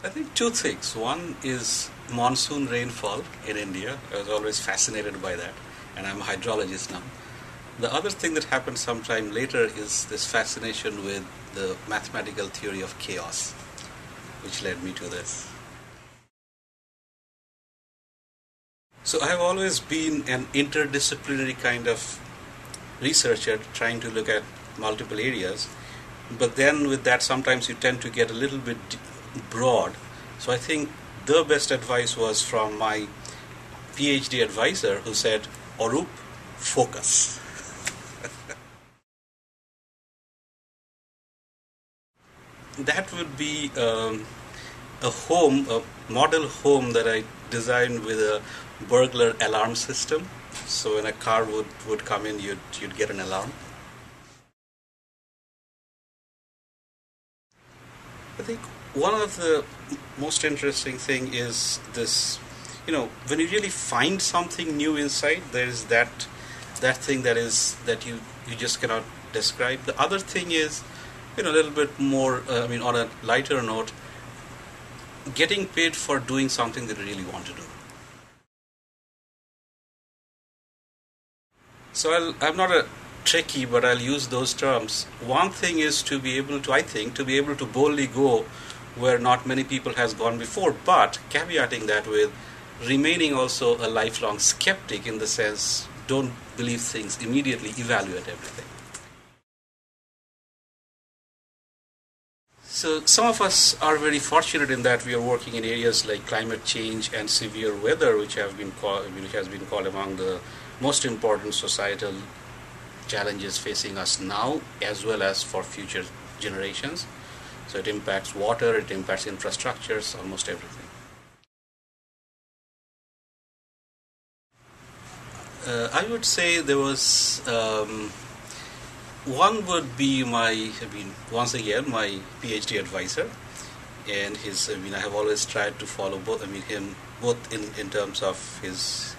I think two things. One is monsoon rainfall in India. I was always fascinated by that, and I'm a hydrologist now. The other thing that happened sometime later is this fascination with the mathematical theory of chaos, which led me to this. So I have always been an interdisciplinary kind of researcher trying to look at multiple areas, but then with that sometimes you tend to get a little bit broad. So I think the best advice was from my PhD advisor, who said, Auroop, focus. That would be a model home that I designed with a burglar alarm system. So when a car would come in, you'd get an alarm. I think one of the most interesting thing is this, when you really find something new inside, there is that thing that you just cannot describe. The other thing is, a little bit more, on a lighter note, getting paid for doing something that you really want to do. So I'm not a techie, but I'll use those terms. One thing is to be able to boldly go where not many people has gone before, but caveating that with remaining also a lifelong skeptic, in the sense, don't believe things immediately, evaluate everything. So some of us are very fortunate in that we are working in areas like climate change and severe weather, which has been called among the most important societal challenges facing us now as well as for future generations. So it impacts water, it impacts infrastructures, almost everything. I would say there was one would be once again my PhD advisor, and I have always tried to follow both. Him both in terms of his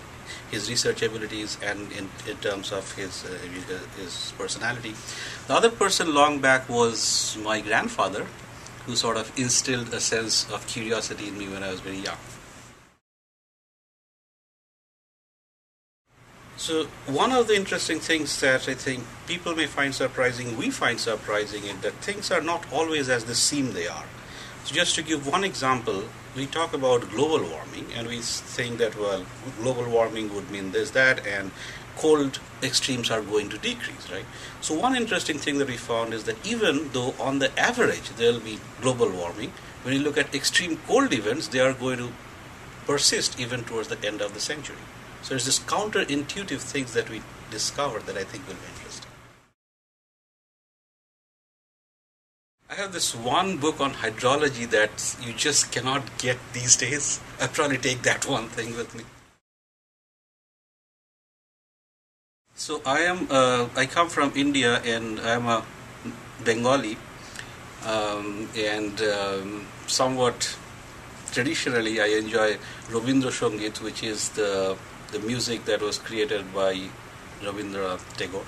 research abilities and in terms of his personality. The other person long back was my grandfather, who sort of instilled a sense of curiosity in me when I was very young. So one of the interesting things that I think people may find surprising, we find surprising, is that things are not always as they seem they are. So just to give one example, we talk about global warming and we think that, well, global warming would mean this, that, and cold extremes are going to decrease, right? So one interesting thing that we found is that even though on the average there will be global warming, when you look at extreme cold events, they are going to persist even towards the end of the century. So there's this counterintuitive things that we discovered that I think will be interesting. I have this one book on hydrology that you just cannot get these days. I'll probably take that one thing with me. So I come from India and I'm a Bengali, and somewhat traditionally I enjoy Rabindra Sangeet, which is the music that was created by Rabindranath Tagore.